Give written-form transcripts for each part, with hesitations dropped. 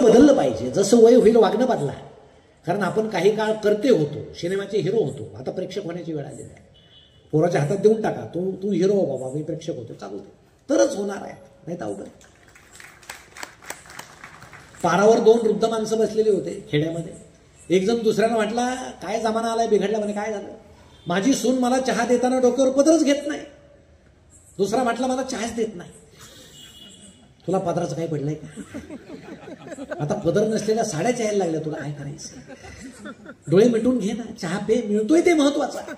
बदललं पाहिजे. जसं वय होईल वागणं बदला. कारण आपण काही काळ करते होतो, सिनेमाचे हिरो होतो, आता प्रेक्षक होण्याची वेळ आलेली आहे. पोराच्या हातात देऊन टाका, तू हिरो हो बाबा, मी प्रेक्षक होतो, चालू दे, तरच होणार आहे, नाही तर अवघड. पारावर 2 वृद्ध माणसं बसलेली होते खेड्यामध्ये. एक जण दुसऱ्यानं म्हटला, काय जमाना आलाय बिघडला म्हणे. काय झालं? माझी सून मला चहा देताना डोक्यावर पदरच घेत नाही. दुसरा म्हटला, मला चहाच देत नाही. तुला पदराचं काय पडलंय का? आता पदर नसलेल्या साड्याच यायला लागल्या, तुला काय करायचं? डोळे मिटून घे ना, चहा पे, मिळतोय ते महत्वाचं आहे.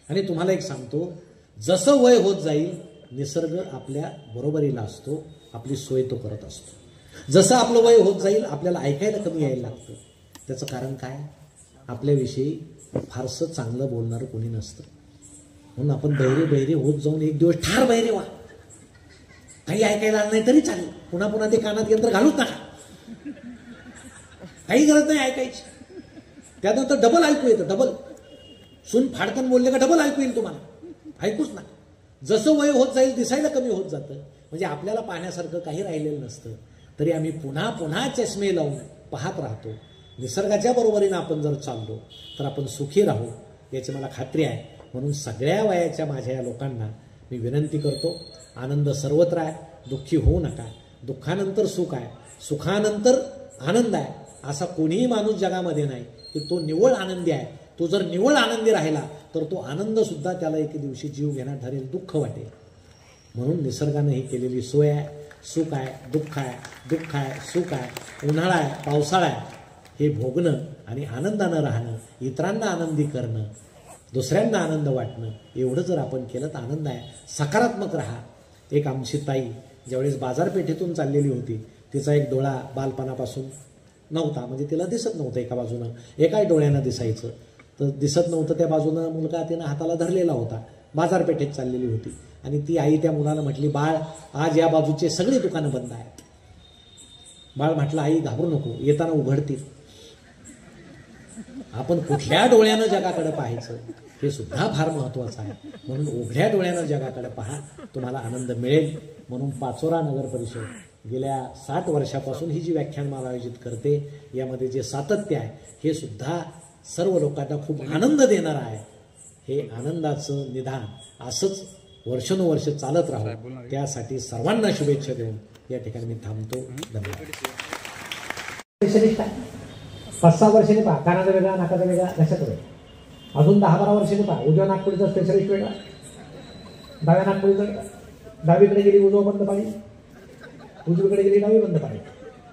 आणि तुम्हाला एक सांगतो, जसं वय होत जाईल निसर्ग आपल्या बरोबरीला असतो, आपली सोय तो करत असतो. जसं आपलं वय होत जाईल आपल्याला ऐकायला कमी यायला लागतं. त्याचं कारण काय? आपल्याविषयी फारसं चांगलं बोलणारं कोणी नसतं. म्हणून आपण बहिरे होत जाऊन एक दिवस ठार बहिरे व्हा. काही ऐकायला आलं नाही तरी चालेल, पुन्हा पुन्हा ते कानात यंत्र घालूच नका. काही गरज नाही ऐकायची. त्यानंतर डबल ऐकू येतं, डबल. सून फाडकन बोलले का डबल ऐकू येईल तुम्हाला, ऐकूच ना. जसं वय होत जाईल दिसायला कमी होत जातं, म्हणजे आपल्याला पाहण्यासारखं काही राहिलेलं नसतं, तरी आम्ही पुन्हा पुन्हा चष्मे लावून पाहत राहतो. निसर्गाच्या बरोबरीनं आपण जर चाललो तर आपण सुखी राहू याची मला खात्री आहे. म्हणून सगळ्या वयाच्या माझ्या या लोकांना मी विनंती करतो, आनंद सर्वत्र आहे, दुःखी होऊ नका. दुःखानंतर सुख आहे, सुखानंतर आनंद आहे. असा कोणीही माणूस जगामध्ये नाही की तो निव्वळ आनंदी आहे. तो जर निव्वळ आनंदी राहिला तर तो आनंद सुद्धा त्याला एक दिवशी जीव घेणार ठरेल, दुःख वाटेल. म्हणून निसर्गाने ही केलेली सोय आहे. सुख आहे, दुःख आहे, दुःख आहे, सुख आहे, उन्हाळा आहे, पावसाळा आहे, हे भोगणं आणि आनंदानं राहणं, इतरांना आनंदी करणं, दुसऱ्यांना आनंद वाटणं, एवढं जर आपण केलं तर आनंद आहे. सकारात्मक राहा. एक आमची ताई ज्यावेळेस बाजारपेठेतून चाललेली होती, तिचा एक डोळा बालपणापासून नव्हता, म्हणजे तिला दिसत नव्हतं. एका बाजूनं, एकाही डोळ्यानं दिसायचं, तर दिसत नव्हतं त्या बाजूनं मुलगा तिनं हाताला धरलेला होता. बाजारपेठेत चाललेली होती आणि ती आई त्या मुलाला म्हटली, बाळ आज या बाजूचे सगळे दुकानं बंद आहेत. बाळ म्हटलं, आई घाबरू नको, येताना उघडतील. आपण कुठल्या डोळ्यानं जगाकडे पाहायचं हे सुद्धा फार महत्वाचं आहे. म्हणून उघड्या डोळ्यानं जगाकडे पहा, तुम्हाला आनंद मिळेल. म्हणून पाचोरा नगर परिषद गेल्या 60 वर्षापासून ही जी व्याख्यानमाला आयोजित करते, यामध्ये जे सातत्य आहे हे सुद्धा सर्व लोकांना खूप आनंद देणार आहे. हे आनंदाचं निदान असंच वर्षानुवर्ष चालत राहू, त्यासाठी सर्वांना शुभेच्छा देऊन या ठिकाणी मी थांबतो. धन्यवाद. 5-6 वर्षांनी पहा, कानाचा वेगळा, नाकाचा वेगळा, लक्षात वेगळा. अजून 10-12 वर्षांनी पहा, उजव्या नागपुरीचा स्पेशलिस्ट वेगळा, डाव्या नागपुरीचा वेगळा. डावीकडे गेली उजवा बंद पाणी, उजवीकडे गेली डावी बंद पाणी.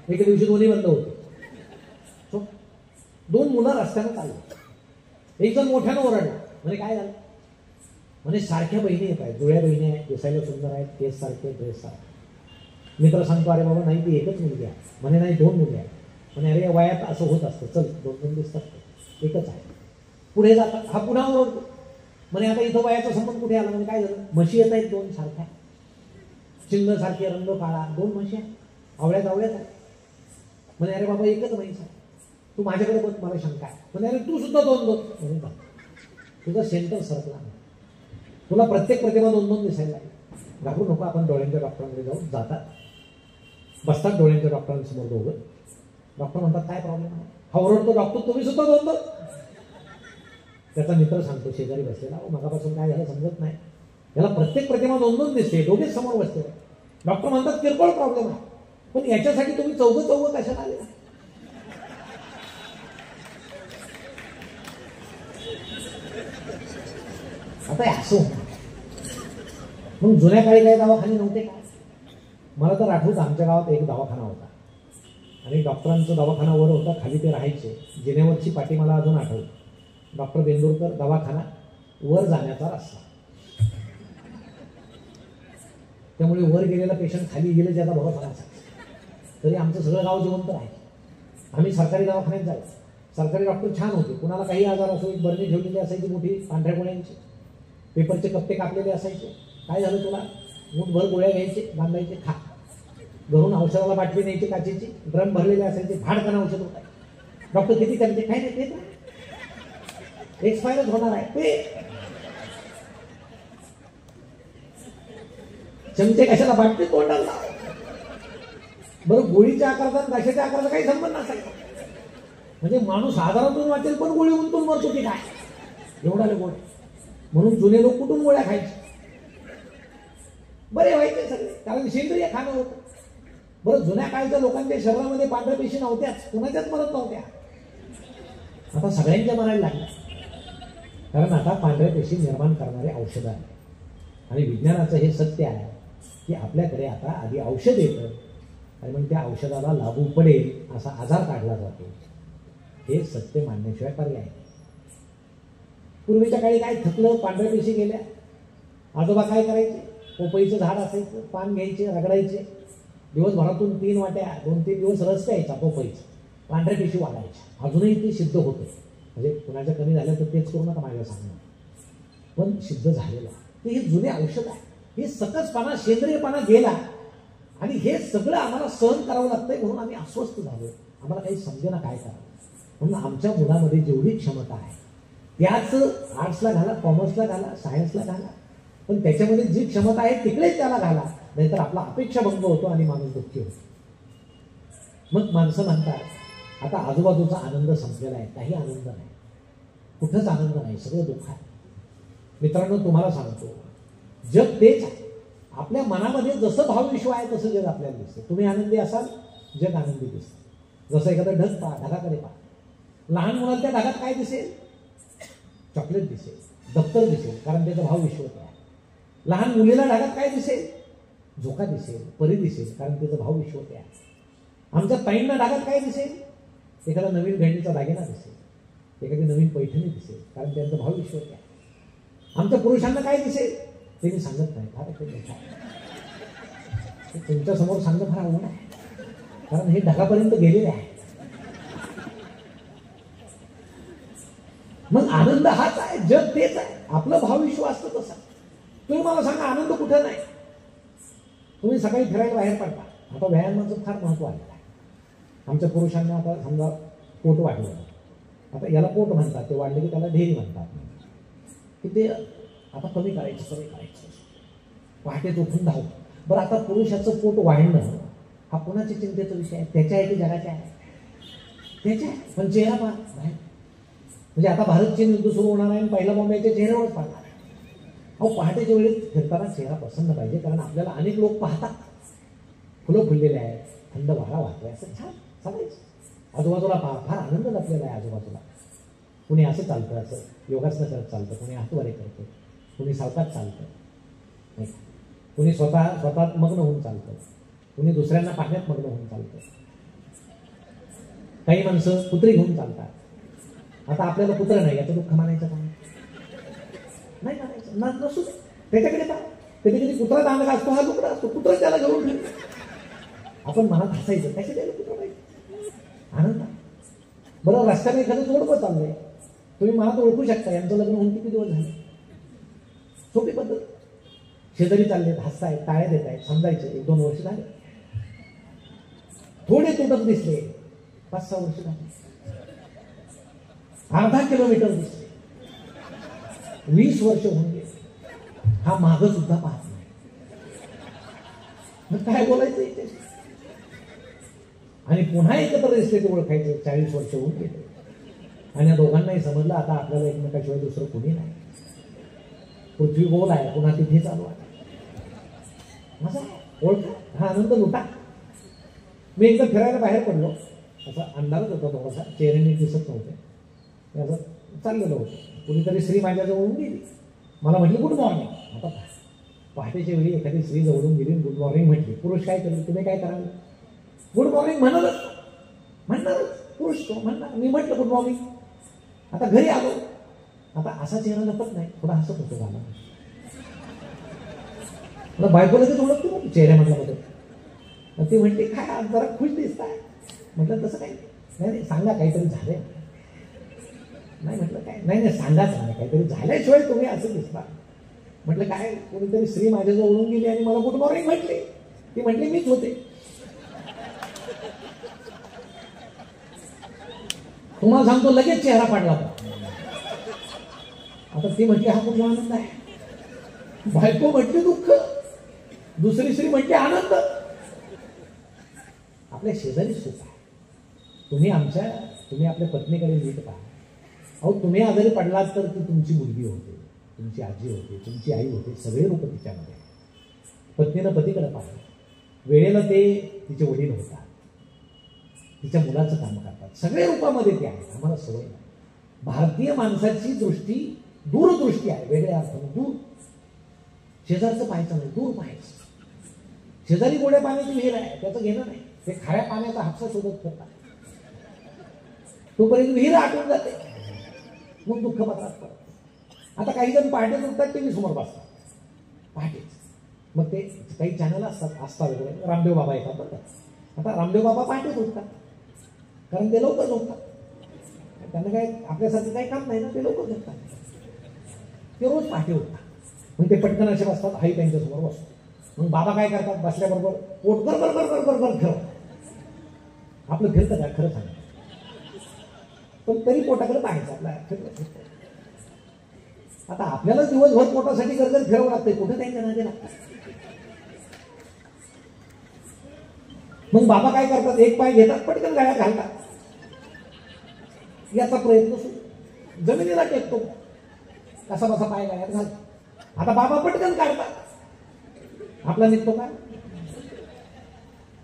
एके दिवशी दोन्ही बंद होते. 2 मुलं रस्त्यानं चालली. एक जण मोठ्यानं ओरडला, म्हणजे काय झालं? म्हणजे सारख्या बहिणी येत आहेत, जुळ्या बहिणी आहेत, दिसायला सुंदर आहेत, केस सारखे, ड्रेस सारखे. मित्र सांगतो, अरे बाबा नाही, ती एकच मुलगी आहे. म्हणे नाही, 2 मुली आहेत. म्हणे अरे वयात असं होत असतं, चल 2 दिसतात, एकच आहे. पुढे जातात, हा पुन्हा ओरडतो. म्हणे आता इथं वयाचा संबंध कुठे आला? म्हणजे काय झालं? म्हशी येत आहेत 2 सारख्या, चिंग सारखे, रंग काळा, 2 म्हशी आहेत, आवळ्यात आहेत. म्हणे अरे बाबा एकच म्हैस आहे, तू माझ्याकडे बघ, मला शंका आहे. म्हणजे अरे तू सुद्धा 2 बघ. म्हणे बघ, तुझं सेंटर सरकला, तुला प्रत्येक प्रतिमा 2-2 दिसायला लागेल. घाबरू नको, आपण डोळ्यांच्या डॉक्टरांकडे जाऊ. जातात, बसतात डोळ्यांच्या डॉक्टरांसमोर दोघं. डॉक्टर म्हणतात काय प्रॉब्लेम आहे? हा ओरडतो डॉक्टर, तुम्ही सुद्धा 2 बघ. त्याचा मित्र सांगतो शेजारी बसलेला, मगापासून काय झालं समजत नाही, याला प्रत्येक प्रतिमा 2-2 दिसते, दोघेच समोर बसते. डॉक्टर म्हणतात किरकोळ प्रॉब्लेम आहे, पण याच्यासाठी तुम्ही चौघं कशाला आले? आता असं मग जुन्या काळी काही दवाखाने नव्हते का? मला तर आठवतं, आमच्या गावात एक दवाखाना होता आणि डॉक्टरांचा दवाखाना वर होता, खाली ते राहायचे. जिन्यावरची पाटी मला अजून आठवते. डॉक्टर बेंदूरकर दवाखाना, वर जाण्याचा रस्ता. त्यामुळे वर गेलेला पेशंट खाली गेले ज्याचा भरोसा नसायचा. तरी आमचं सगळं गाव जिवंत राहायचं. आम्ही सरकारी दवाखान्यात जायचो. सरकारी डॉक्टर छान होते. कुणाला काही आजार असो, एक बरणी ठेवलेली असायची मोठी पांढऱ्या गोळ्यांची, पेपरचे कप्पे कापलेले असायचे. काय झालं तुला? मूठभर गोळ्या घ्यायचे, बांधायचे, खा. घरून औषधाला बाटली न्यायची काचेची, ड्रम भरलेले असायचे, भाडकन औषध होत आहे. डॉक्टर किती करते? काय नाही, ते एक्सपायरच होणार आहे ते. चमचे कशाला बाटली तोंडाला? बरं, गोळीच्या आकाराचा आणि घशाच्या आकाराचा काही संबंध नसायचा. म्हणजे माणूस आजारातून वाचेल पण गोळी उंतून मरतो की काय, एवढा गोळ. म्हणून जुने लोक कुठून गोळ्या खायचे, बरे व्हायचे सगळे, कारण सेंद्रिय खाणं होतं. बरं, जुन्या काळच्या लोकांच्या शरीरामध्ये पांढऱ्या पेशी नव्हत्याच, कुणाच्याच मरत नव्हत्या. आता सगळ्यांच्या मरायला लागल्या, कारण आता पांढऱ्या पेशी निर्माण करणारे औषधं आहे. आणि विज्ञानाचं हे सत्य आहे की आपल्याकडे आता आधी औषध येतं आणि मग त्या औषधाला लागू पडेल असा आजार काढला जातो. हे सत्य मानण्याशिवाय पर्याय नाही. पूर्वीच्या काळी काय, थकलं, पांढऱ्या पेशी गेल्या, आजोबा काय करायचे, पोपईचं झाड असायचं, पान घ्यायचे, रगडायचे, दिवसभरातून 3 वाट्या 2-3 दिवस रस प्यायचा पोपईचा, पांढऱ्या पेशी वाढायच्या. अजूनही ते सिद्ध होतं. म्हणजे कुणाच्या कमी झाल्या तर तेच करू नका माझ्या सांगणं, पण सिद्ध झालेलं ते हे जुने औषध आहे. हे सकसपणा, सेंद्रियपणा गेला आणि हे सगळं आम्हाला सहन करावं लागतंय, म्हणून आम्ही अस्वस्थ झालो. आम्हाला काही समजेना काय करावं. म्हणून आमच्या मुलामध्ये जेवढी क्षमता आहे त्याच आर्ट्सला घाला, कॉमर्सला घाला, सायन्सला घाला, पण त्याच्यामध्ये जी क्षमता आहे तिकडेच त्याला घाला, नाहीतर आपला अपेक्षाभंग होतो आणि माणूस दुःखी होतो. मग माणसं म्हणतात आता आजूबाजूचा आनंद संपलेला आहे, काही आनंद नाही, कुठंच आनंद नाही, सगळं दुःख आहे. मित्रांनो, तुम्हाला सांगतो, जग तेच आहे. आपल्या मनामध्ये जसं भावविश्व आहे तसं जग आपल्याला दिसतं. तुम्ही आनंदी असाल, जग आनंदी दिसतं. जसं एखादा ढग पहा, ढगाकडे पहा. लहान मुलाला त्या ढगात काय दिसेल, चॉकलेट दिसेल, दप्तर दिसेल, कारण त्याचं भावविश्व ते आहे. लहान मुलीला ढगात काय दिसेल, झोका दिसेल, परी दिसेल, कारण त्याचं भावविश्व ते आहे. आमच्या ताईंना ढगात काय दिसेल, एखादा नवीन गहिणीचा दागिना दिसेल, एखादी नवीन पैठणी दिसेल, कारण त्यांचं भावविश्व ते आहे. आमच्या पुरुषांना काय दिसेल ते मी सांगत नाही, फार तुमच्या समोर सांगणं फार अवघड आहे, कारण हे ढगापर्यंत गेलेले आहे. मग आनंद हाच आहे, जग तेच आहे, आपलं भावविश्व असतं तसं. तुम्ही मला सांगा, आनंद कुठं नाही. तुम्ही सकाळी फिरायला बाहेर पडता, आता व्यायामाचं फार महत्व आहे. आमच्या पुरुषांना आता समजा पोट वाढलं, आता याला पोट म्हणतात, ते वाढले की त्याला ढेरी म्हणतात, की ते आता कमी करायचं, पहाटे झोपून धाव. बरं, आता पुरुषाचं पोट वाढणं हा कोणाच्या चिंतेचा विषय आहे, त्याच्या आहे की जगाच्या आहे, त्याच्या आहे. पण चेहरा पहा, म्हणजे आता भारत चीन युद्ध सुरू होणार आहे आणि पहिला बॉम्ब याच्या चेहऱ्यावरच पाहणार आहे. अहो, पहाटेच्या वेळेस फिरताना चेहरा प्रसन्न पाहिजे, कारण आपल्याला अनेक लोक पाहतात, फुलं फुललेले आहेत, थंड वारा वाहतोय, असं छान चालायचं. आजूबाजूला पहा, फार आनंद लपलेला आहे आजूबाजूला. कुणी असं चालतं, असं योगासनं करत चालतं, कुणी हातवारे करतं, कुणी सावकाश चालतं, नाही, कुणी स्वतः मग्न होऊन चालतं, कुणी दुसऱ्यांना पाहण्यात मग्न होऊन चालतं. काही माणसं कुत्री घेऊन चालतात. आता आपल्याला कुत्रं नाही, याचं दुःख मानायचं काय नाही, मानायचं नसू दे, त्याच्याकडे पहा. कधी कधी कुत्रा दांडगा असतो, हा लुकडा असतो, कुत्र त्याला घेऊन आपण मनात हसायचं, त्याच्या त्याला कुत्रा पाहिजे, आनंद. बरं, रस्त्याने एखादं जोडपं चाललंय, तुम्ही मनात ओळखू शकता यांचं लग्न होऊन किती दिवस झाले, सोपी पद्धत. शेजारी चाललेत, हसतायत, टाळ्या देत आहेत, समजायचे 1-2 वर्ष झाले. थोडे तुटक दिसले, 5-6 वर्ष झाले. अर्धा किलोमीटर दिसले, 20 वर्ष होऊन गेले. हा मागं सुद्धा पाहत नाही. मग काय बोलायचं इथे. आणि पुन्हा एकत्र दिसले ते ओळखायचे, 40 वर्ष होऊन गेले. आणि या दोघांनाही समजलं आता आपल्याला एकमेकाशिवाय दुसरं कोणी नाही. पृथ्वी गोल आहे, पुन्हा तिथे चालू आहे. माझा ओळखा, हा आनंद लुटा. मी एकदा फिरायला बाहेर पडलो, असा अंधारच होता, थोडासा चेहऱ्याने दिसत नव्हते, असं चाललेलं होतं. कुणीतरी स्त्री माझ्याजवळून गेली, मला म्हटली गुड मॉर्निंग. आता पहाटेच्या वेळी एखादी स्त्री जवळून गेली, गुड मॉर्निंग म्हटली. पुरुष काय करेल, तुम्ही काय कराल, गुड मॉर्निंग म्हणणारच पुरुष तो म्हणणार. मी म्हटलं गुड मॉर्निंग. आता घरी आलो, आता असा चेहरा लपत नाही, थोडा हसत होतो मला. मला बायकोला ते ओळखतो ना चेहऱ्यामधला बदल. ती म्हणते काय आज जरा खुश दिसताय. म्हटलं तसं काही नाही, सांगा काहीतरी झालंय. नाही म्हटलं काय नाही, सांगाच नाही, काहीतरी झाल्याशिवाय तुम्ही असं दिसता. म्हटलं काय, कोणीतरी स्त्री माझ्याजवळून गेली आणि मला गुड मॉर्निंग म्हटली. ती म्हटली मीच होते. तुम्हाला सांगतो लगेच चेहरा पाडला. आता ती म्हटली हा कुठला आनंद आहे. बायको म्हटली दुःख, दुसरी स्त्री म्हटली आनंद. आपल्या शेजारी सुख आहे. तुम्ही आपल्या पत्नीकडे नीट पहा. अहो तुम्ही आजारी पडलात तर ती तुमची मुलगी होते, तुमची आजी होते, तुमची आई होते, सगळे रूप तिच्यामध्ये. पत्नीनं पतीकडे पाहिलं, वेळेला ते तिचे वडील होतात, तिच्या मुलाचं काम करतात, सगळे रूपामध्ये ते आहेत. आम्हाला सवय नाही. भारतीय माणसाची दृष्टी दूरदृष्टी आहे, वेगळ्या अर्थाने दूर. शेजारचं पाहायचं नाही, दूर पाहायचं. शेजारी गोड्या पाण्याची विहीर आहे, त्याचं घेणं नाही. ते खाऱ्या पाण्याचा हापसा शोधत करतात, तोपर्यंत विहीर आटून जाते, मग दुःख पत्रात पडत. आता काही जण पहाटे उठतात, टीव्ही समोर बसतात पहाटेच. मग ते काही चॅनल असतात, आस्था वगैरे, रामदेव बाबा येतात बघा. आता रामदेव बाबा पहाटेच उठतात, कारण ते लवकर झोपतात. त्यांना काय आपल्यासारखं काही काम नाही ना, ते लवकर झोपतात. ते रोज पहाटे उठतात. मग ते पटकन असे बसतात, आई त्यांच्यासमोर बसतो. मग बाबा काय करतात, बसल्याबरोबर पोट गर फिरव. आपलं फिरतं का खरं सांगा, पण तरी पोटाकडे पाहायचं आपल्या फिरतं. आता आपल्याला दिवसभर पोटासाठी गरगर फिरावं लागतंय, कुठे त्यांच्या नादी लागतात. मग बाबा काय करतात, एक पाय घेतात, पटकन गाड्या घालतात. याचा प्रयत्न सुरू, जमिनीला टेकतो, कसा बसा पाय गाड्यात घालतो. आता बाबा पटकन काढतात, आपला निघतो का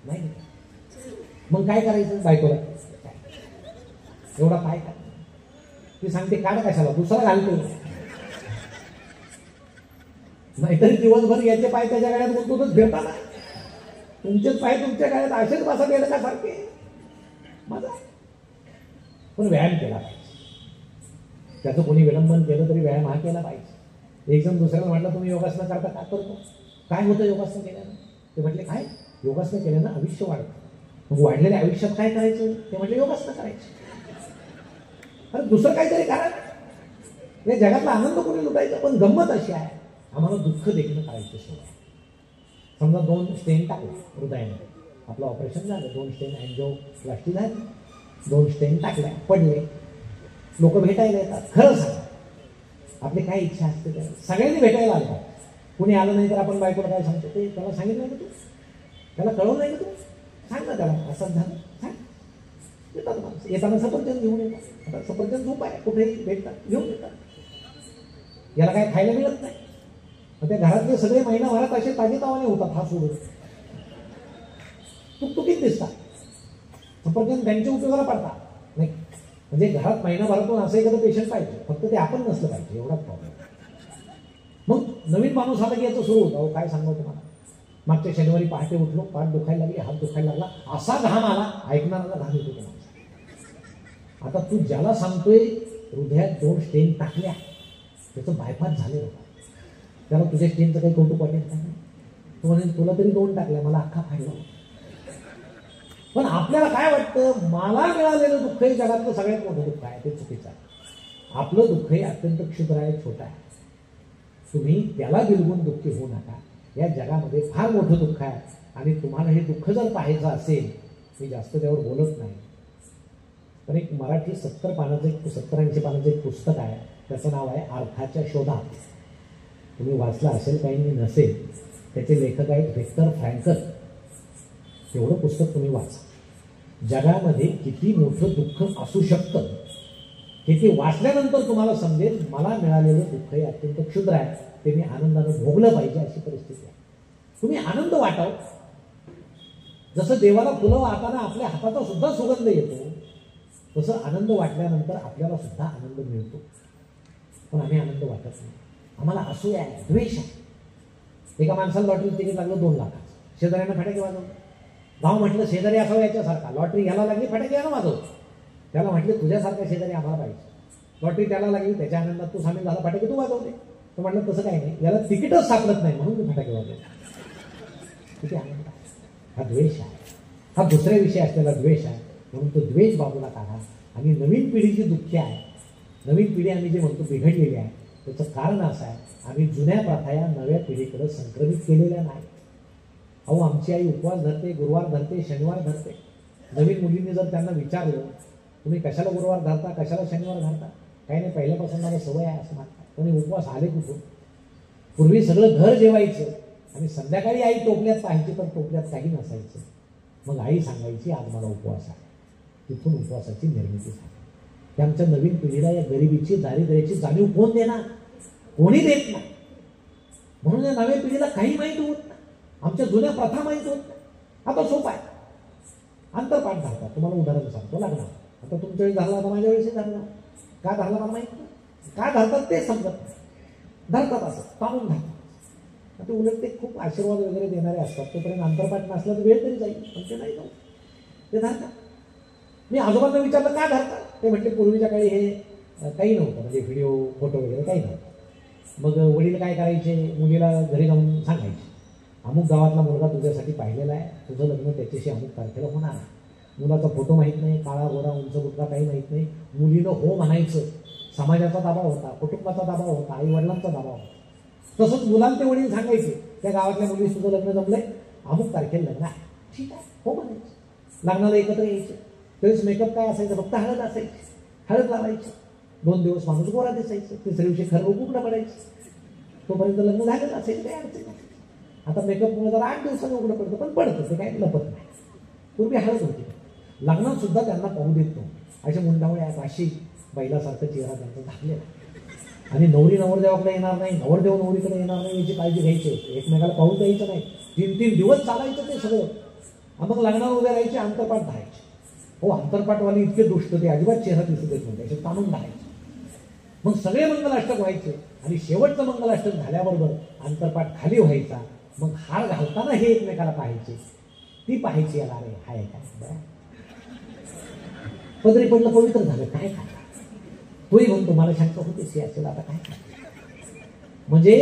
नाही. मग काय करायचं, बायकोला एवढा पाय काढ, ती सांगते काढ कशाला, दुसरा घालतो. नाहीतरी दिवसभर याचे पाय त्याच्या गाड्यात गुंतवूनच फिरताना, तुमचेच पाय तुमच्या गाड्यात असेच बसा गेलं का सारखे माझा. पण व्यायाम केला पाहिजे. त्याचं कोणी विलंबन केलं तरी व्यायाम हा केला पाहिजे. एक जण दुसऱ्याला म्हटलं तुम्ही योगासनं करता का, करतो. काय होतं योगासनं केल्यानं, ते म्हटले काय, योगासनं केल्यानं आयुष्य वाढतं. मग वाढलेल्या आयुष्यात काय करायचं, ते म्हटले योगासनं करायचं. अरे दुसरं काहीतरी करा, या जगातला आनंद कोणी लुटायचा. पण गंमत अशी आहे, आम्हाला दुःख देखणं करायचं सवय. समजा 2 स्टेन टाकले हृदयामध्ये, आपलं ऑपरेशन झालं, 2 स्टेन अँजिओप्लास्टी झाली, 2 स्टेन टाकल्या, पडले, लोक भेटायला येतात. खरं सांगा, आपली काय इच्छा असते त्याला, सगळ्यांनी भेटायला आलं. कुणी आलं नाही तर आपण बायकोला काय सांगतो, ते त्याला सांगितलं नाही का तू, त्याला कळवलं नाही का तू, सांग ना त्याला असं झालं, सांग. येतात माणसं, येताना सफरचंद घेऊन येतात. आता सफरचंद झोप आहे, कुठेही भेटतात, घेऊन येतात. याला काय खायला मिळत नाही. त्या घरातले सगळे महिनाभरात असे ताजेतावाने होतात, हा सोडून तुकतुकीत दिसतात. सफरचंद त्यांच्या उपयोगाला पडतात नाही. म्हणजे घरात महिनाभरातून असं एखादं पेशंट पाहिजे, फक्त ते आपण नसलं पाहिजे, एवढाच प्रॉब्लेम. मग नवीन माणूस आला की याचं सुरू होतं. काय सांगू तुम्हाला, मागच्या शनिवारी पहाटे उठलो, पाठ दुखायला लागली, हात दुखायला लागला, असा घाम आला, ऐकणाऱ्याला घाम येतो तुम्हाला. आता तू ज्याला सांगतोय हृदयात 2 स्टेन टाकल्या, त्याचं बायपास झाले होता, त्याला तुझ्या स्टेनचं काही कौतुक वाटेल का नाही. तो म्हणेल तुला तरी 2 टाकल्या, मला अख्खा फायदा होता. पण आपल्याला काय वाटतं, मला मिळालेलं दुःख हे जगातलं सगळ्यात मोठं दुःख आहे, ते चुकीचं आहे. आपलं दुःख हे अत्यंत क्षुद्र आहे, छोटं आहे. तुम्ही त्याला बिलगून दुःखी होऊ नका. या जगामध्ये फार मोठं दुःख आहे, आणि तुम्हाला हे दुःख जर पाहायचं असेल, मी जास्त त्यावर बोलत नाही, पण एक मराठी 70-80 पानाचं एक पुस्तक आहे, त्याचं नाव आहे अर्थाच्या शोधात. तुम्ही वाचलं असेल, काही नसेल. त्याचे लेखक आहेत व्हिक्टर फ्रँकल. तेवढं पुस्तक तुम्ही वाचा. जगामध्ये किती मोठं दुःख असू शकतं हे ते वाचल्यानंतर तुम्हाला समजेल. मला मिळालेलं दुःख हे अत्यंत क्षुद्र आहे, ते मी आनंदानं भोगलं पाहिजे, अशी परिस्थिती आहे. तुम्ही आनंद वाटाव. जसं देवाला फुलं वाहताना आपल्या हाताचा सुद्धा सुगंध येतो, तसं आनंद वाटल्यानंतर आपल्याला सुद्धा आनंद मिळतो. पण आम्ही आनंद वाटत नाही. आम्हाला असूया आहे, द्वेष आहे. एका माणसाला लॉटरी तिकीट लागलं 2 लाखाचं, शेजाऱ्यानं फटाके वाजवलं. भाव म्हटलं शेजारी असावं याच्यासारखा, लॉटरी याला लागली, फटाके यानं वाजवलं. त्याला म्हटलं तुझ्यासारखा शेजारी आम्हाला पाहिजे. लॉटरी त्याला लागली, त्याच्या आनंदात तू सामील झाला, फटाके तू वाजवते. तो म्हटलं तसं काही नाही, याला तिकीटच सापडत नाही म्हणून मी फटाके वाजवले. किती आनंद आहे. हा द्वेष आहे, हा दुसऱ्या विषयी असलेला द्वेष आहे. म्हणून तो द्वेष बाजूला काढा. आणि नवीन पिढी जी दुःखी आहे, नवीन पिढी आम्ही जे म्हणतो बिघडलेली आहे, त्याचं कारण असं आहे, आम्ही जुन्या प्रथा या नव्या पिढीकडे संक्रमित केलेल्या नाही. अहो आमची आई उपवास धरते, गुरुवार धरते, शनिवार धरते. नवीन मुलींनी जर त्यांना विचारलं तुम्ही कशाला गुरुवार धरता, कशाला शनिवार धरता, काही नाही पहिल्यापासून मला सवय आहे असं म्हणतात. पण उपवास आले कुठून. पूर्वी सगळं घर जेवायचं आणि संध्याकाळी आई टोपल्यात पाहायची, पण टोपल्यात काही नसायचं. मग आई सांगायची आज मला उपवास आहे. तिथून उपवासाची निर्मिती झाली. की आमच्या नवीन पिढीला या गरिबीची दारिद्र्याची जाणीव कोण देणार? कोणी देत नाही. म्हणून या नव्या पिढीला काही माहीत होत नाही. आमच्या जुन्या प्रथा माहीत होत नाही. आता सोपा आहे, अंतरपाठ धरतात. तुम्हाला उदाहरण सांगतो लागणार. आता तुमच्या वेळी धरला, आता माझ्या वेळेस धरला. का धरला मला माहित नाही. का धरतात ते समजत नाही. धरतात असं पाहून धरतात. आता उलट ते खूप आशीर्वाद वगैरे देणारे असतात. तोपर्यंत अंतरपाठ नसला तर वेळ तरी जाईल, पण ते नाही जाऊ, ते धरतात. मी आजोबांना विचारलं का धरतात. ते म्हटले पूर्वीच्या काळी हे काही नव्हतं, म्हणजे व्हिडिओ फोटो वगैरे काही नव्हतं. मग वडील काय करायचे, मुलीला घरी जाऊन सांगायचे अमुक गावातला मुलगा तुझ्यासाठी पाहिलेला आहे, तुझं लग्न त्याच्याशी अमुक तारखेला होणार आहे. मुलाचा फोटो माहीत नाही, काळा गोरा उंच बुटका काही माहीत नाही. मुलीनं हो म्हणायचं. समाजाचा दबाव होता, कुटुंबाचा दबाव होता, आई वडिलांचा दबाव होता. तसंच मुलांचे वडील सांगायचे त्या गावातल्या मुली तुझं लग्न जमलंय, अमुक तारखेला लग्न आहे, ठीक आहे हो म्हणायचं. लग्नाला एकत्र यायचे. त्यावेळेस मेकअप काय असायचं, फक्त हळद असायची, हळद लावायची. 2 दिवस माणूस गोरा दिसायचं, तिसऱ्या दिवशी खरं उघडं पडायचं. तोपर्यंत लग्न झालेलं असायचं, काही अडचण नाही. आता मेकअपमुळे जरा 8 दिवसांनी उघडं पडतं, पण पडतं, ते काही लपत नाही. पूर्वी हळद होती. लग्नात सुद्धा त्यांना पाहू देत नव्हतं. अशा मुंडामुळे आज अशी बैलासारखं चेहरा त्यांचा झालेला. आणि नवरी नवरदेवाकडे येणार नाही, नवरदेव नवरीकडे येणार नाही याची काळजी घ्यायची. एकमेकाला पाहू द्यायचं नाही. 3-3 दिवस चालायचं ते सगळं. मग लग्नावर उभे राहायचे, अंतरपाठ धारायचे. हो, अंतरपाठवाले इतके दुष्ट, ते अजिबात चेहरा दिसू देत नव्हते, असे ताणून धारायचे. मग सगळे मंगलाष्टक व्हायचे. आणि शेवटचं मंगलाष्टक झाल्याबरोबर अंतरपाठ खाली व्हायचा. मग हार घालताना हे एकमेकाला पाहायचे. ती पाहायची याला, रे हाय काय पदरी पडलं, पवित्र झालं, काय काय तोही म्हणतो मला शंका होते असेल, आता काय म्हणजे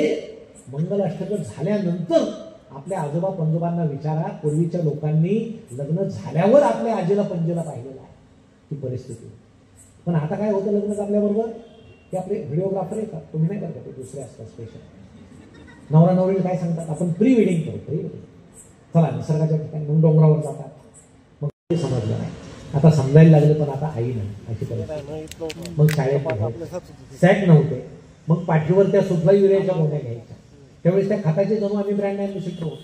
मंगलाष्टक झाल्यानंतर आपल्या आजोबा पंजोबांना विचारा, पूर्वीच्या लोकांनी लग्न झाल्यावर आपल्या आजीला पंजेला पाहिलेलं आहे, ती परिस्थिती. पण आता काय होतं, लग्न जमल्याबरोबर ते आपले व्हिडिओग्राफर येतात, तुम्ही नाही करता, ते दुसरे असतात स्पेशल. नवरा नवरीला काय सांगतात, आपण प्री वेडिंग करू, प्री वेडिंग चला निसर्गाच्या ठिकाणी. मग डोंगरावर जातात. मग ते समजलं नाही, आता समजायला लागले, पण आता आई नाही अशी परिस्थिती. मग शाळेत सॅट नव्हते. मग पाठीवर त्या सुफलाई विर्याच्या गोण्या घ्यायच्या. त्यावेळेस त्या खताचे जणू आम्ही ब्रँड ॲम्बॅसिडर होतो.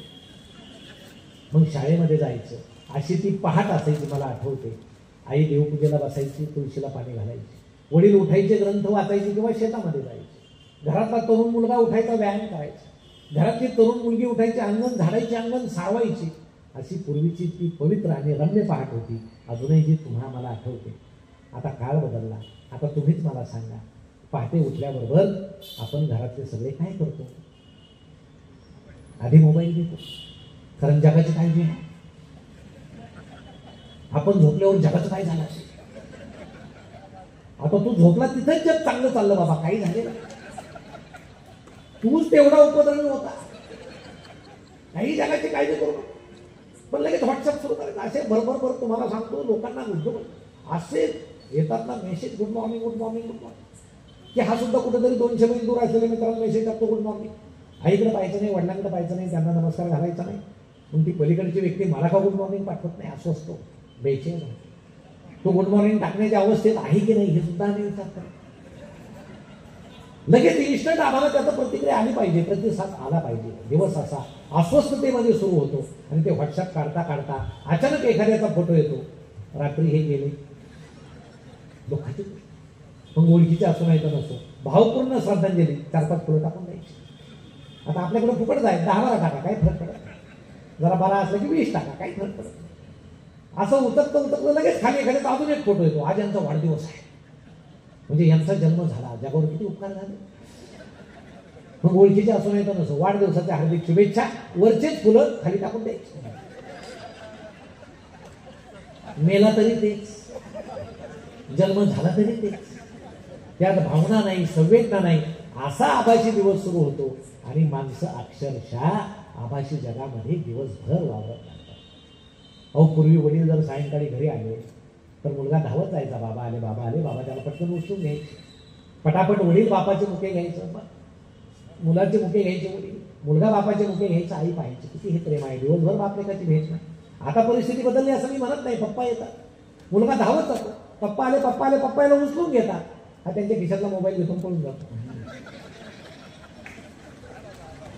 मग शाळेमध्ये जायचं. अशी ती पहाट असायची, मला आठवते. आई देवपूजेला बसायची, तुळशीला पाणी घालायची. वडील उठायचे, ग्रंथ वाचायचे किंवा शेतामध्ये जायचे. घरातला तरुण मुलगा उठायचा, व्यायाम करायचा. घरातली तरुण मुलगी उठायची, अंगण झाडायची, अंगण सारवायची. अशी पूर्वीची ती पवित्र आणि रम्य पहाट होती. अजूनही जी तुम्हाला मला आठवते. आता काळ बदलला. आता तुम्हीच मला सांगा, पहाटे उठल्याबरोबर आपण घरातले सगळे काय करतो? आधी मोबाईल घेतो, कारण जगाची काळजी आहे. आपण झोपल्यावर जगाचं काय झालं असेल? आता तू झोपला तिथेच जग चांगलं चाललं बाबा, काही झाले तूच तेवढा उपद्रवी होता, काही जगाची काळजी करू. पण लगेच व्हॉट्सअप सुरू करायचं. असे बरोबर तुम्हाला सांगतो, लोकांना गुड असे येतात ना message, good morning good morning good morning, की हा सुद्धा कुठेतरी 200 मैल दूर असलेल्या मित्रांना मेसेज टाकतो गुड मॉर्निंग. आईकडे पाहायचं नाही, वडिलांकडे पाहायचं नाही, त्यांना नमस्कार घालायचा नाही. पण ती पलीकडची व्यक्ती मला का गुड मॉर्निंग पाठवत नाही असं असतो, बेचैन. तो गुड मॉर्निंग टाकण्याच्या अवस्थेत आहे की नाही हे सुद्धा आम्ही विचार करतो. लगेच इन्स्टंट आम्हाला त्याचा प्रतिक्रिया आली पाहिजे, प्रतिसाद आला पाहिजे. दिवस असा अस्वस्थतेमध्ये सुरू होतो आणि ते व्हॉट्सअप काढता काढता अचानक एखाद्याचा फोटो येतो, रात्री हे गेले, दुःखाची गोष्ट. मग ओळखीचे असो नाही तर नसो, भावपूर्ण श्रद्धांजली 4-5 फुलं टाकून द्यायची. आता आपल्याकडे फुकट जाय 10 टाका, काही फरक पडत नाही. जरा बरा असला की 20 टाका, काही फरक पडत नाही. असं उतरतं लगेच खाली एखाद्याचा अजून एक फोटो येतो, आज यांचा वाढदिवस आहे, म्हणजे यांचा जन्म झाला, जगावर किती उपकार झाले. मग ओळखीचे असो नाही तर नसो, वाढदिवसाच्या हार्दिक शुभेच्छा, वरचेच फुलं खाली टाकून द्यायची. मेला तरी तेच, जन्म झाला तरी तेच. त्यात भावना नाही, संवेदना नाही, असा आभासी दिवस सुरू होतो. आणि माणसं अक्षरशः आभासी जगामध्ये दिवसभर वावरत राहतात. अहो, पूर्वी वडील जर सायंकाळी घरी आले तर मुलगा धावत जायचा, बाबा आले बाबा आले, बाबा त्याला पटकन उचलून घ्यायचे. पटापट वडील बापाचे मुके घ्यायचं, मुलाचे मुके घ्यायचे वडील, मुलगा बापाचे मुके घ्यायचं. आई पाहायची किती हे प्रेम आहे, दिवसभर बाप लेकाची भेट नाही. आता परिस्थिती बदलली असं मी म्हणत नाही. पप्पा येतात, मुलगा धावत जातो, पप्पा आले पप्पा आले, पप्पा याला उचलून घेतात. हा त्यांच्या खिशातला मोबाईल घेऊन पळून जातो.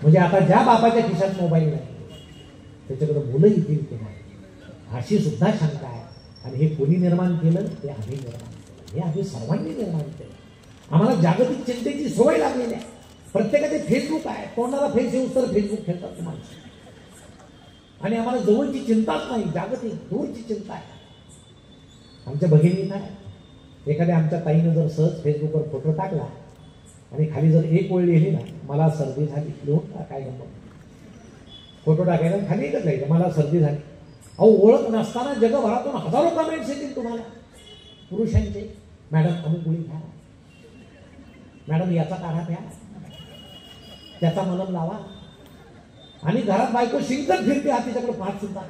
म्हणजे आता ज्या बापाच्या खिशात मोबाईल नाही त्याच्याकडे मुलं येतील की नाही. अशी सुद्धा शंका आहे. आणि हे कोणी निर्माण केलं? ते आम्ही निर्माण केलं. हे आम्ही सर्वांनी निर्माण केलं. आम्हाला जागतिक चिंतेची सवय लागलेली आहे. प्रत्येकाचे फेसबुक आहे, तोंडाला फेस येऊस तर फेसबुक खेळतात माणसं. आणि आम्हाला जवळची चिंताच नाही, जागतिक दूरची चिंता आहे. आमच्या भगिनी नाही, एखाद्या आमच्या ताईनं जर सहज फेसबुकवर फोटो टाकला आणि खाली जर एक ओळ लिहिली ना, मला सर्दी झाली, लिहून काय गंमत. फोटो टाकायला खाली एकच लिहायचं, मला सर्दी झाली. अहो, ओळख नसताना जगभरातून हजारो कमेंट्स येतील तुम्हाला पुरुषांचे. मॅडम अमुक गोळी घ्या, मॅडम याचा काढा प्या, त्याचा मलम लावा. आणि घरात बायको शिंकत फिरते, हा तिच्याकडे पाहत सुद्धा.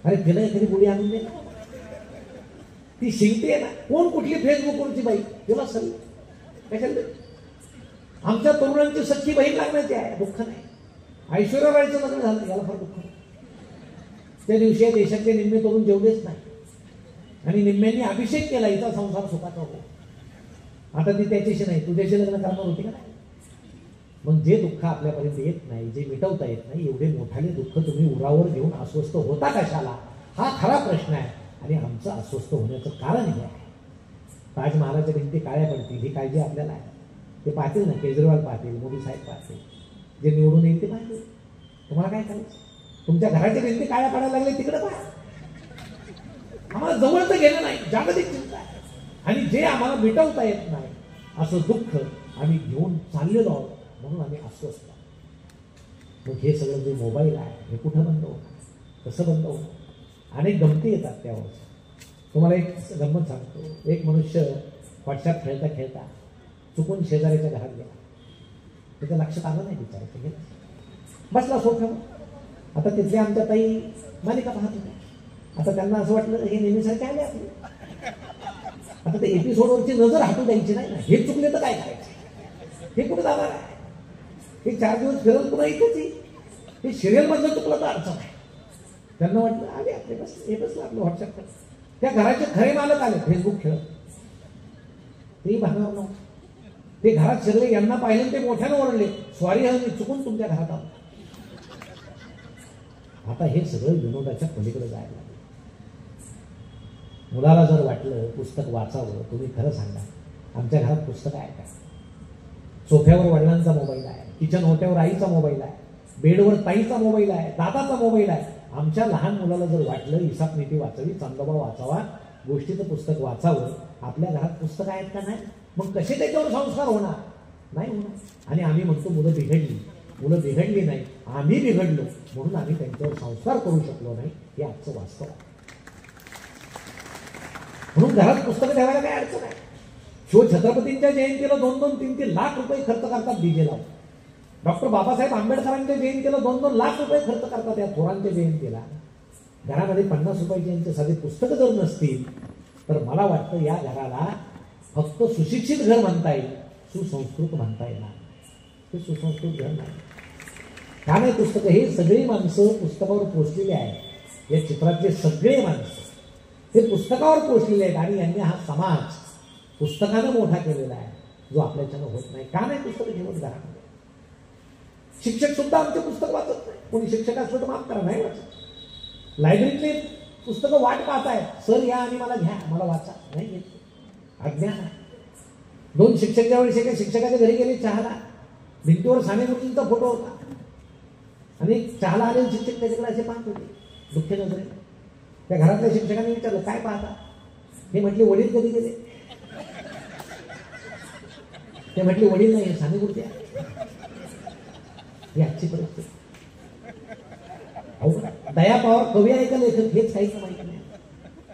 अरे तिला एखादी गोळी आणून दे ना, ती शिंकते ना. कोण कुठली फेसबुकवरची बाई तिला सल्ली कशाला? आमच्या तरुणांची सख्खी बहीण लागण्याची आहे, दुःख नाही. ऐश्वर्या रायचं लग्न झालं, याला फार दुःख नाही. त्या दिवशी देशातले निम्मे तरुण जेवलेच नाही आणि निम्म्यांनी अभिषेक केला, हिचा संसार सुखाचा हो. आता ती त्याच्याशी नाही, तुझ्याशी लग्न करणार होती का नाही? मग जे दुःख आपल्यापर्यंत येत नाही, जे मिटवता येत नाही, एवढे मोठाले दुःख तुम्ही उरावर घेऊन अस्वस्थ होता कशाला? हा खरा प्रश्न आहे. आणि आमचं अस्वस्थ होण्याचं कारण हे आहे. ताजमहालाच्या भिंती काळ्या पडतील ही काळजी आपल्याला आहे. ते पाहतील ना, केजरीवाल पाहतील, मोदी साहेब पाहतील, जे निवडून येईल ते पाहतील. तुम्हाला काय करायचं? तुमच्या घराच्या भिंती काळ्या पडायला लागले तिकडे पहा. आम्हाला जवळचं गेलं नाही, जागतिक चिंता आहे. आणि जे आम्हाला मिटवता येत नाही असं दुःख आम्ही घेऊन चाललेलो आहोत, म्हणून आम्ही अस्वस्थ आहोत. मग हे सगळं जे मोबाईल आहे हे कुठं बंद होणार? कसं बंद होणार? अनेक गमती येतात त्यावर. तुम्हाला एक गंमत सांगतो. एक मनुष्य व्हॉट्सॲप खेळता खेळता चुकून शेजाऱ्याच्या घरात गेला. त्याच्या लक्षात आलं नाही, विचारायचं गेला, बसला सोफ्यावर. आता तिथले आमच्या ताई मालिका पाहत होत्या. आता त्यांना असं वाटलं हे नेहमीसारखे आले आपले. आता ते एपिसोडवरची नजर हटू द्यायची नाही ना. हे चुकले तर काय करायचं? हे कुठे जाणार आहे? हे 4 दिवस फिरत पुन्हा इथेच येईल. हे सिरियलमधलं चुकलं तर अडचण आहे. त्यांना वाटलं आले आपले, बस हे बसलं आपलं व्हॉट्सअपवर. त्या घराचे खरे मालक आले फेसबुक खेळत. तेही भागणार नव्हतं. ते घरात शिरले, यांना पाहिलं ते मोठ्यानं ओरडले, सॉरी हा, मी चुकून तुमच्या घरात आलो. आता हे सगळं विनोदाच्या पलीकडे जायला लागलं. मुलाला जर वाटलं पुस्तक वाचावं, तुम्ही खरं सांगा, आमच्या घरात पुस्तक आहे का? सोफ्यावर वडिलांचा मोबाईल आहे, किचन ओट्यावर आईचा मोबाईल आहे, बेडवर ताईचा मोबाईल आहे, दादाचा मोबाईल आहे. आमच्या लहान मुलाला जर वाटलं हिसाब नीती वाचावी, चांदोबा वाचावा, गोष्टीचं पुस्तक वाचावं, आपल्या घरात पुस्तक आहेत का? नाही. मग कसे त्याच्यावर संस्कार होणार? नाही होणार. आणि आम्ही म्हणतो मुलं बिघडली. मुलं बिघडली नाही, आम्ही बिघडलो म्हणून आम्ही त्यांच्यावर संस्कार करू शकलो नाही. हे आजचं वास्तव आहे. म्हणून घरात पुस्तकं ठेवायला काही अडचण आहे. शिवछत्रपतींच्या जयंतीला 2-2, 3-3 लाख रुपये खर्च करतात डीजे लावून. डॉक्टर बाबासाहेब आंबेडकरांच्या जयंतीला 2-2 लाख रुपये खर्च करतात. या थोरांच्या जयंतीला घरामध्ये 50 रुपयाचे यांचे साधे पुस्तकं जर नसतील तर मला वाटतं या घराला फक्त सुशिक्षित घर म्हणता येईल, सुसंस्कृत म्हणता येणार. ते सुसंस्कृत घर नाही. का नाही पुस्तकं? हे सगळी माणसं पुस्तकावर पोचलेली आहेत. या चित्रातले सगळे माणसं हे पुस्तकावर पोचलेले आहेत. आणि यांनी हा समाज पुस्तकानं मोठा केलेला आहे, जो आपल्याच्यानं होत नाही. का नाही पुस्तकं ठेवत घरामध्ये? शिक्षक सुद्धा आमचे पुस्तक वाचत नाही. कोणी शिक्षक असलं तर माफ करा, नाही वाचत. लायब्ररीतले पुस्तकं वाट पाहताय, सर या आणि मला घ्या, मला वाचा. नाही घेत, अज्ञान आहे. 2 शिक्षक ज्यावेळेस एका शिक्षकाच्या घरी गेले चहाला, भिंतीवर साने गुरुजींचा फोटो होता आणि चहाला आलेले शिक्षक त्याच्याकडे असे पाहत होते दुःख नजरे. त्या घरातल्या शिक्षकांनी विचारलं, काय पाहता? हे म्हटले, वडील कधी गेले? ते म्हटले, वडील नाही, साने गुरुजी आहे. ही आजची परिस्थिती. अहो, दया पवार कवी आहे का लेखक हेच काहीच माहिती नाही.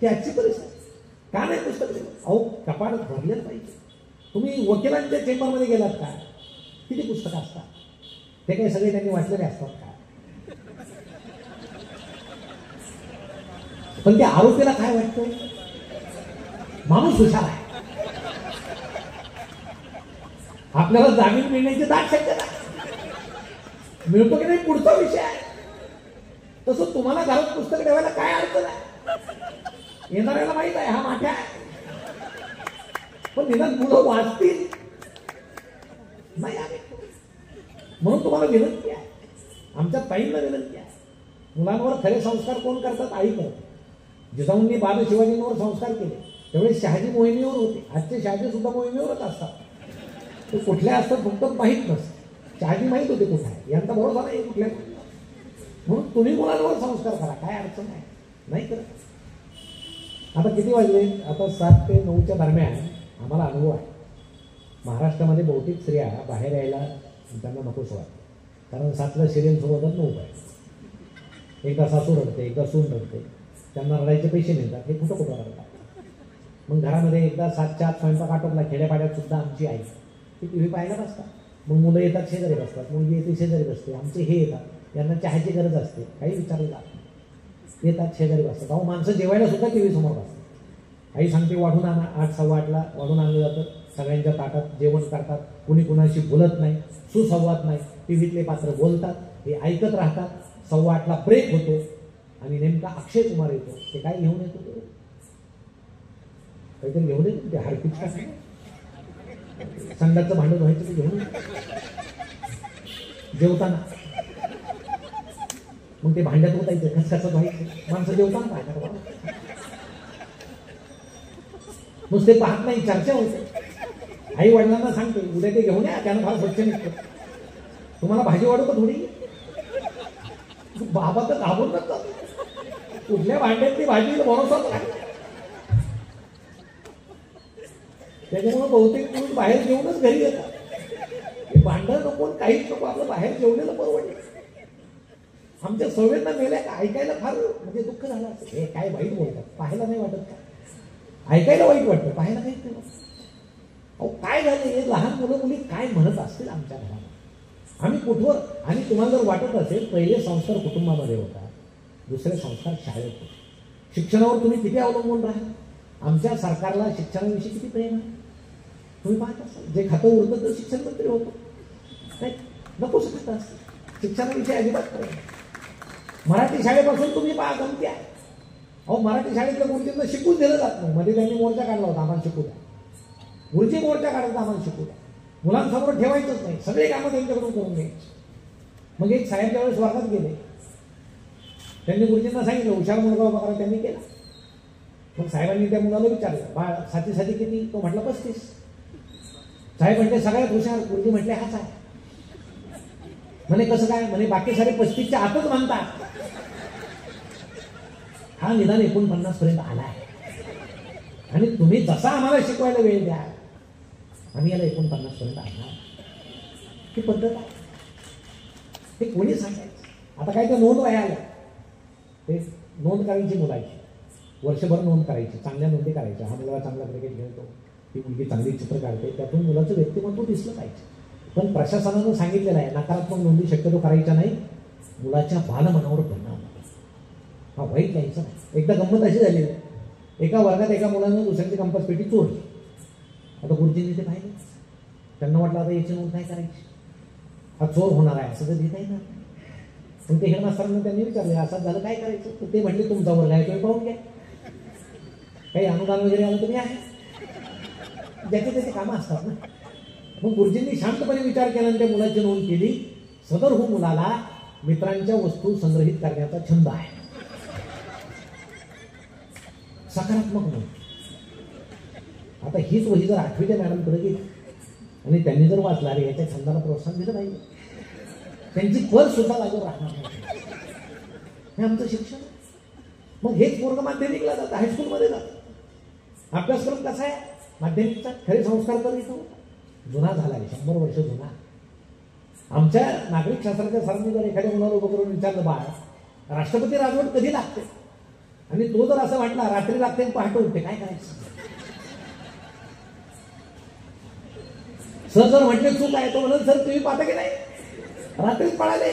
ही आजची परिस्थिती. का नाही पुस्तक? अहो, कपाट भरलेच पाहिजे. तुम्ही वकिलांच्या चेंबरमध्ये गेलात का? किती पुस्तकं असतात? ते काही सगळे त्यांनी वाचलेले असतात का? पण त्या आरोपीला काय वाटतं? माणूस हुशार आहे, आपल्याला जामीन मिळण्याची दाट शक्यता आहे. मिळतो की नाही पुढचा विषय आहे. तसं तुम्हाला घरात पुस्तक ठेवायला काय अडचण आहे? येणाऱ्याला माहित आहे हा माठ्या आहे, पण निदान मुलं वाचतील नाही. म्हणून तुम्हाला विनंती आहे, आमच्या ताईंना विनंती आहे, मुलांवर खरे संस्कार कोण करतात? आई करते. जिजाऊंनी बाल शिवाजींवर संस्कार केले, त्यावेळेस शहाजी मोहिमेवर होते. आजचे शहाजी सुद्धा मोहिमेवरच असतात. ते कुठल्या असतात फक्त माहीत नसतं. शहाजी माहीत होते कुठे आहे, यांचा भरोसा नाही कुठल्या. म्हणून तुम्ही मुलांवर संस्कार करा, काय अडचण आहे नाही करत. आता किती वाजले? आता 7 ते 9च्या दरम्यान आम्हाला अनुभव आहे. महाराष्ट्रामध्ये बहुतेक स्त्रिया बाहेर यायला त्यांना नकोच वाटतं. कारण 7ला सिरियल सुरू होतात 9 पाहिजे. एकदा सासू रडते, एकदा सून रडते, त्यांना रडायचे पैसे मिळतात, हे कुठं रडतात. मग घरामध्ये एकदा 7च्या आत स्वयंपाक आटोपला. खेड्यापाड्यात सुद्धा आमची आई ती टी व्ही पाहायला बसतात. मग मुलं येतात शेजारी बसतात, मुलगी येते शेजारी बसते, आमचे हे येतात, यांना चहाची गरज असते, काही विचारलं जात येतात शेजारी बसतात. अहो माणसं जेवायला सुद्धा टी व्ही समोर बसतात. आई सांगते वाढून आणा. 8, 8:15ला वाढून आणलं जातं. सगळ्यांच्या ताटात जेवण करतात, कुणी कुणाशी बोलत नाही, सुसंवाद नाही. टी व्हीतले पात्र बोलतात, हे ऐकत राहतात. 7:15ला ब्रेक होतो आणि नेमका अक्षय कुमार येतो. ते काय घेऊन येतो? ते काहीतरी घेऊन येतो, ते हार्पिक संडाचं भांडं धुवायचं ते घेऊन जेवताना. मग ते भांड्यात होतायचं, कसं धुवायचं. माणसं जेवताना पाहणार बाबा, नुसते पाहत नाही, चर्चा होते. आई वडिलांना सांगते उद्या ते घेऊन या, त्यानं फार स्वच्छ निघतं. तुम्हाला भाजी वाढू का थोडी? बाबा तर घाबरून जातात. कुठल्या भांड्यातली भाजी भरोसाच नाही. त्याच्यामुळे बहुतेक पुरुष बाहेर जेवूनच घरी येतात. भांडण नको, काहीच नको, आपलं बाहेर जेवलेलं परवडलं. आमच्या सवयींना मेल्या का ऐकायला फार म्हणजे दुःख झालं असं. हे काय वाईट बोलतात, पाहायला नाही वाटत का? ऐकायला वाईट वाटतं, पाहायला काहीच नाही वाटत. अहो काय झालं, हे लहान मुलं मुली काय म्हणत असतील आमच्या घरात. आम्ही कुठवर. आणि तुम्हाला जर वाटत असेल पहिले संस्कार कुटुंबामध्ये होता, दुसरे संस्कार शाळेत होते. शिक्षणावर तुम्ही किती अवलंबून राहा. आमच्या सरकारला शिक्षणाविषयी किती प्रेम आहे तुम्ही पाहत असाल. जे खातं उरतं तर शिक्षण मंत्री होतो, नाही नकोच खातं असतं. शिक्षणाविषयी अजिबात प्रेम. मराठी शाळेपासून तुम्ही पहा गमती आहे. अहो मराठी शाळेतल्या गुरुजींना शिकून दिलं जात नाही. मध्ये त्यांनी मोर्चा काढला होता, आम्हाला शिकू द्या. गुरुजी मोर्चा काढायचा, आम्हाला शिकू द्या. मुलांसमोर ठेवायचंच नाही, सगळे कामं त्यांच्याकडून करून घ्यायची. मग एक साहेब ज्यावेळेस वर्गात गेले, त्यांनी गुरुजींना सांगितलं हुशार मुलगा उभा करा. त्यांनी केला. मग साहेबांनी त्या मुलाला विचारलं बाळ साथी किती? तो म्हटला 35. साहेब म्हटले सगळ्यात हुशार. गुरुजी म्हटले हाच आहे. म्हणे कसं काय? म्हणे बाकी सारे 35च्या आतच म्हणतात, हा निदान 49 पर्यंत आलाय. आणि तुम्ही जसा आम्हाला शिकवायला वेळ द्या, आम्ही याला 49 पर्यंत आणणार. ही पद्धत आहे. ते कोणी सांगायचं? आता काय ते नोंद वह्या आल्या, ते नोंद करायची मुलाची, वर्षभर नोंद करायची, चांगल्या नोंदी करायच्या. हा मुलगा चांगला क्रिकेट खेळतो, ती मुलगी चांगली चित्र काढते, त्यातून मुलाचं व्यक्तिमत्व दिसलं पाहिजे. पण प्रशासनानं सांगितलेलं आहे नकारात्मक नोंदी शक्यतो करायच्या नाही, मुलाच्या बालमनावर परिणाम होतो. हा वाईट घ्यायचं नाही. एकदा गंमत अशी झाली, एका वर्गात एका मुलानं दुसऱ्याची कंपास पेटी चोरली. आता गुरुजींनी ते पाहिलं, त्यांना वाटलं आता याची नोंद काय करायची, हा चोर होणार आहे असं तर लिहिता येणार. पण ते हेडमास्टरांना त्यांनी विचारले असं झालं काय करायचं, तर ते म्हटले तुमचा वर्ग आहे तुम्ही पाहून घ्या, काही अनुदान वगैरे आलं तुम्ही आहे, ज्याचे त्याचे कामं असतात ना. मग गुरुजींनी शांतपणे विचार केला आणि त्या मुलाची नोंद केली. सदर हो मुलाला मित्रांच्या वस्तू संग्रहित करण्याचा छंद आहे. सकारात्मक नोंद. आता हीच वही जर 8वीच्या मॅडमकडे गेली आणि त्यांनी जर वाचला रे याच्या छंदाला प्रोत्साहन दिलं पाहिजे, त्यांची पल सुद्धा लागून राहणार नाही. हे आमचं शिक्षण. मग हेच पोरगं माध्यमिकला जातं, हायस्कूलमध्ये जातं. अभ्यासक्रम कसा आहे माध्यमिकचा? खरे संस्कार तर इथं जुना झाला आहे, 100 वर्ष जुना. आमच्या नागरिक शास्त्राच्या सरांनी जर एखाद्या मुलाला उभं करून विचारलं बाळ राष्ट्रपती राजवट कधी लागते, आणि तो जर असं म्हटला रात्री लागते आणि पहाटे उठते, काय करायचं? सर जर म्हटले चूक आहे, तो म्हणून सर तुम्ही पाहता की नाही रात्रीच पळाले,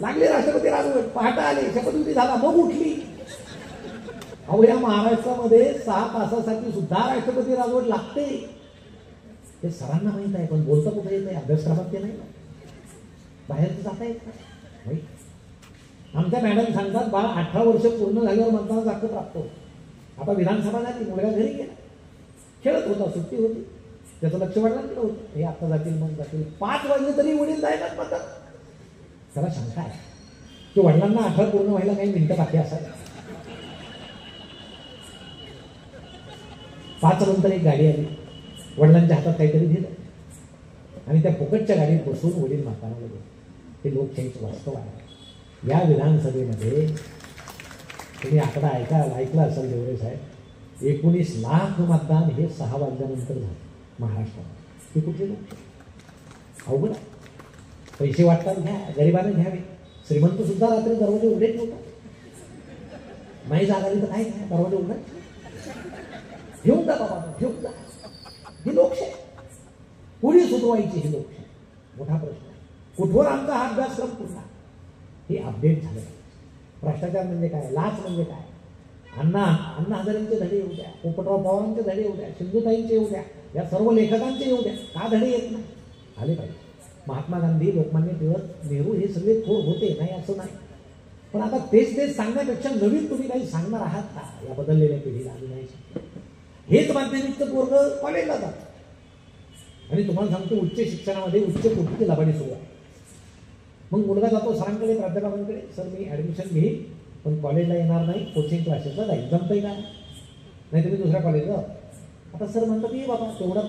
लागले राष्ट्रपती राजवट, पहाटे आले, शपथविधी झाला, मग उठली. अहो या महाराष्ट्रामध्ये 6 तासासाठी सुद्धा राष्ट्रपती राजवट लागते. ते सरांना माहित आहे, पण बोलता कुठे येत आहे, अभ्यासक्रमात ते नाही, बाहेरच जाता येत नाही. आमच्या मॅडम सांगतात बाळ 18 वर्ष पूर्ण झाल्यावर मतदानाचा हक्क प्राप्त होतो. आता विधानसभा झाली, मुलगा घरी गेला, खेळत होता, सुट्टी होती, त्याचं लक्ष वडिलांकडे होतं. हे आता जातील मग जातील, 5 वाजले तरी वडील जायलाच म्हणतात. त्याला शंका आहे की वडिलांना 18 पूर्ण व्हायला काही मिनिटं बाकी असायला. 5 नंतर एक गाडी आली, वडिलांच्या हातात काहीतरी दिलं आणि त्या फुकटच्या गाडीत बसून वडील म्हातारा गेले. हे लोकशाहीचं वास्तव आहे. या विधानसभेमध्ये तुम्ही आकडा ऐकला असेल देवरे साहेब, 19 लाख मतदान हे 6 वाजल्यानंतर झालं महाराष्ट्रात. हे कुठले लोकशाही? अवघड आहे. पैसे वाटतात घ्या, गरिबाने घ्यावे. श्रीमंत सुद्धा रात्री दरवाजे उघडे ठेवतात. नाही जागा तर काय घ्या, दरवाजे उघडा ठेवून जा बाबा, ठेवून जा. ही लोकशाही पुढे सुधरवायची. ही लोकशाही मोठा प्रश्न आहे. कुठवर आमचा हा अभ्यासक्रम पुन्हा हे अपडेट झालं. भ्रष्टाचार म्हणजे काय, लाच म्हणजे काय, अण्णा हजारेंचे धडे येऊ द्या, पोपटराव पवारांचे धडे येऊ द्या, सिंधुताईंचे येऊ द्या, या सर्व लेखकांचे येऊ द्या, का धडे येत नाही? आले पाहिजे. महात्मा गांधी, लोकमान्य टिळक, नेहरू हे सगळे थोर होते, नाही असं नाही. पण आता तेच सांगण्यापेक्षा नवीन तुम्ही काही सांगणार आहात का या बदललेल्या पिढीला? आम्ही नाही सांगतो. हेच माध्यमिकचं पोरगं कॉलेजला जातं आणि तुम्हाला सांगतो उच्च शिक्षणामध्ये उच्च कोटीची लबाडी सुरू आहे. मग मुलगा जातो सरांकडे, प्राध्यापकांकडे, सर मी ॲडमिशन घेईन पण कॉलेजला येणार नाही, कोचिंग क्लासेसला जाईल. जमतंय का? नाही तुम्ही दुसऱ्या कॉलेजला. आता सर म्हणतात की बाबा तेवढं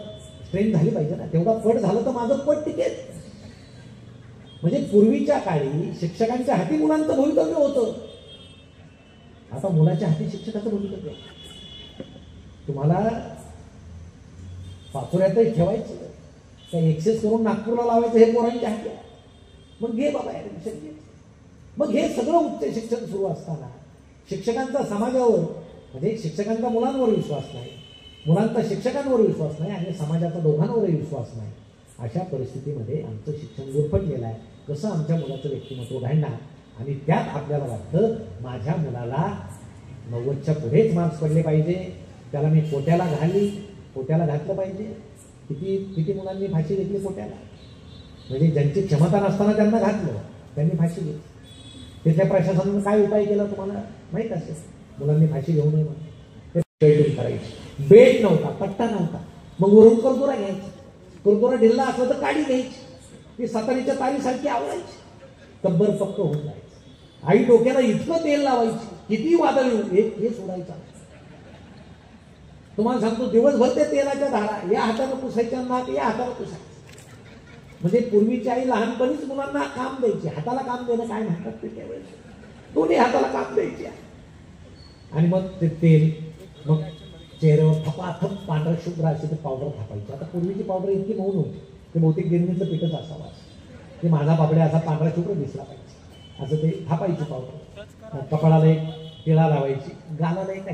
स्ट्रेंथ झाली पाहिजे ना, तेवढा पट झालं तर माझं पट टिकेल. म्हणजे पूर्वीच्या काळी शिक्षकांच्या हाती मुलांचं भवितव्य होतं, आता मुलाच्या हाती शिक्षकाचं भवितव्य. तुम्हाला पाचोऱ्यातच ठेवायचं त्या एक्सेस करून नागपूरला लावायचं हे पोरांच्या हाती आहे. मग घे बाबा ॲडमिशन घे. मग हे सगळं उच्च शिक्षण सुरू असताना शिक्षकांचा समाजावर म्हणजे शिक्षकांचा मुलांवर विश्वास नाही, मुलांचा शिक्षकांवर विश्वास नाही आणि समाजाचा दोघांवरही विश्वास नाही. अशा परिस्थितीमध्ये आमचं शिक्षण गुरफटलेलं आहे. कसं आमच्या मुलाचं व्यक्तिमत्व घडणार? आणि त्यात आपल्याला वाटतं माझ्या मुलाला 90च्या पुढेच मार्क्स पडले पाहिजे, त्याला मी कोट्याला घातलं पाहिजे. किती मुलांनी फाशी घेतली कोट्याला? म्हणजे ज्यांची क्षमता नसताना त्यांना घातलं, त्यांनी फाशी घेतली. तिथल्या प्रशासनानं काय उपाय केला तुम्हाला माहीत असेल. मुलांनी फाशी घेऊ नये म्हणून ते करायची. बेट नव्हता, पट्टा नव्हता, मग वरून करदोरा घ्यायचा. करदोरा ढिल्ला असला तर काडी घ्यायची, ती सतारीच्या तारीसारखी आवडायची, तब्बर पक्क होऊन जायचं. आई डोक्याला इतकं तेल लावायची, किती वादळ हे सोडायचं. तुम्हाला सांगतो दिवसभर ते तेलाच्या धारा या हातानं पुसायच्या, नाक या हातानं पुसायचं. म्हणजे पूर्वीची आई लहानपणीच मुलांना काम द्यायची. हाताला काम देणं काय म्हणतात ते त्यावेळेस, दोन्ही हाताला काम द्यायची. आणि मग ते तेल मग चेहऱ्यावर थपाथप पांढरा शुभ्र असे ते पावडर थापायची. आता पूर्वीची पावडर इतकी मऊ नव्हती, ते बहुतेक गिरणीचं पिठच असावं ते माझा बाबड्या असा पांढरा शुभ्र दिसला पाहिजे असं ते थापायची पावडर. कपाळाला एक टिळा लावायची, गालाला एक